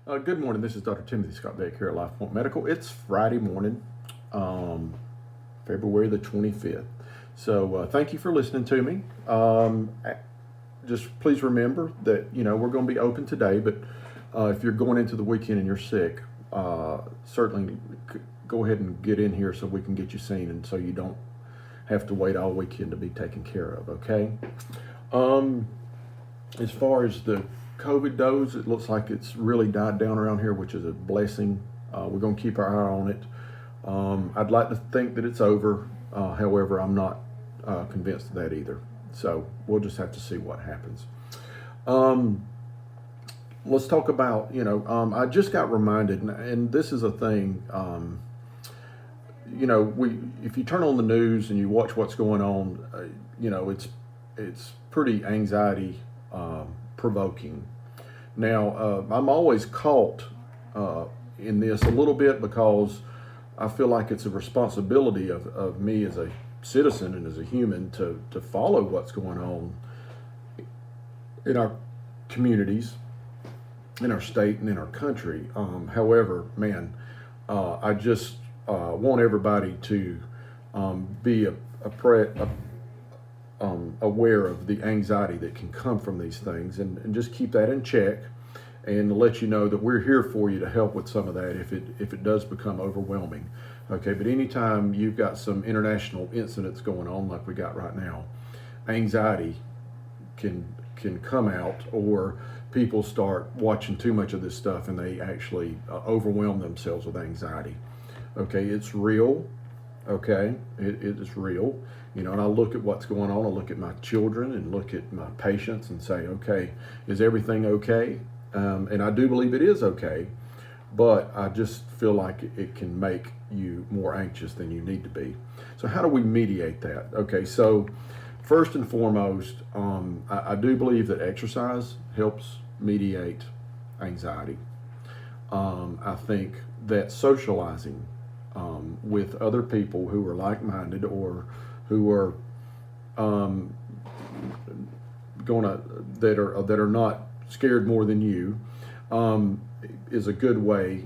Good morning. This is Dr. Timothy Scott Beck here at Life Point Medical. It's Friday morning, um, February the 25th. So thank you for listening to me. Just please remember that we're going to be open today, but if you're going into the weekend and you're sick, certainly go ahead and get in here so we can get you seen, and so you don't have to wait all weekend to be taken care of. Okay. Um, as far as the COVID goes, it looks like it's really died down around here, which is a blessing. We're going to keep our eye on it. I'd like to think that it's over. However, I'm not convinced of that either. So we'll just have to see what happens. Um, let's talk about, I just got reminded, and this is a thing. If you turn on the news and you watch what's going on, it's pretty anxiety provoking. Now, I'm always caught in this a little bit because I feel like it's a responsibility of me as a citizen and as a human to follow what's going on in our communities, in our state, and in our country. However, man, I just want everybody to be aware of the anxiety that can come from these things, and just keep that in check, and let you know that we're here for you to help with some of that if it does become overwhelming. Okay, but anytime you've got some international incidents going on like we got right now, anxiety can come out, or people start watching too much of this stuff and they actually overwhelm themselves with anxiety. Okay, it's real. Okay, it is real. And I look at what's going on. I look at my children and look at my patients and say, okay, is everything okay? And I do believe it is okay, but I just feel like it can make you more anxious than you need to be. So how do we mediate that? Okay, so first and foremost, I do believe that exercise helps mediate anxiety. I think that socializing with other people who are like-minded, or who are um, that are not scared more than you, um, is a good way.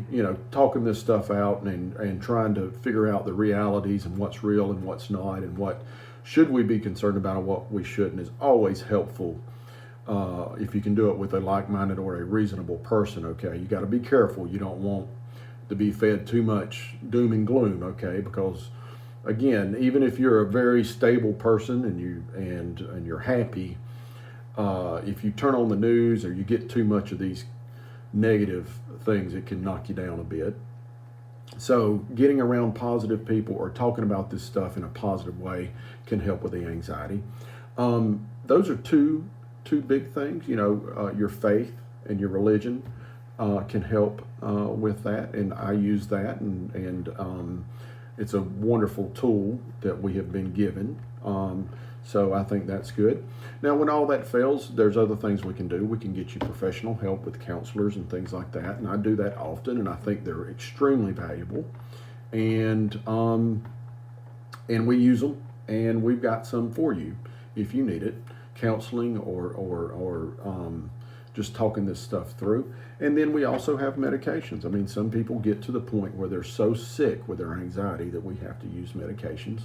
Talking this stuff out, and trying to figure out the realities and what's real and what's not, and what should we be concerned about and what we shouldn't, is always helpful. If you can do it with a like-minded or a reasonable person. Okay, you got to be careful. You don't want to be fed too much doom and gloom. Okay, because again, even if you're a very stable person and you're happy, if you turn on the news or you get too much of these negative things, it can knock you down a bit. So getting around positive people or talking about this stuff in a positive way can help with the anxiety. Those are two big things. Your faith and your religion can help with that, and I use that, and it's a wonderful tool that we have been given. So I think that's good. Now, when all that fails, there's other things we can do. We can get you professional help with counselors and things like that, and I do that often, and I think they're extremely valuable. And we use them, and we've got some for you if you need it, counseling or just talking this stuff through. And then we also have medications. I mean, some people get to the point where they're so sick with their anxiety that we have to use medications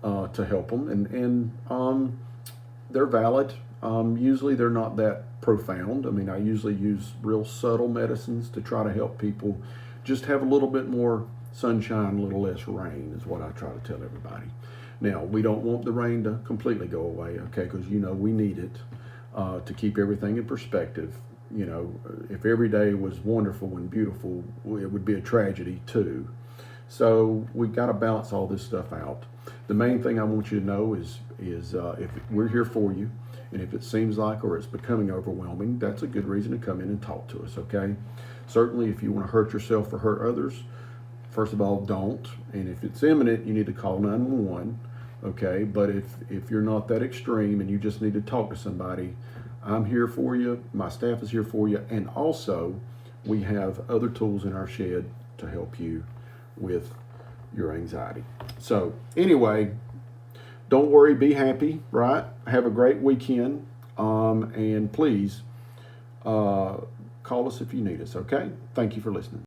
to help them, and they're valid. Usually they're not that profound. I mean, I usually use real subtle medicines to try to help people just have a little bit more sunshine, a little less rain, is what I try to tell everybody. Now, we don't want the rain to completely go away, okay, because we need it to keep everything in perspective. If every day was wonderful and beautiful, it would be a tragedy too. So we've got to balance all this stuff out. The main thing I want you to know is if we're here for you, and if it seems like, or it's becoming overwhelming, that's a good reason to come in and talk to us. Okay. Certainly, if you want to hurt yourself or hurt others, first of all, don't. And if it's imminent, you need to call 911. Okay. But if you're not that extreme and you just need to talk to somebody, I'm here for you. My staff is here for you, and also we have other tools in our shed to help you with your anxiety. So anyway, don't worry, be happy, right? Have a great weekend, and please call Call us if you need us, okay? Thank you for listening.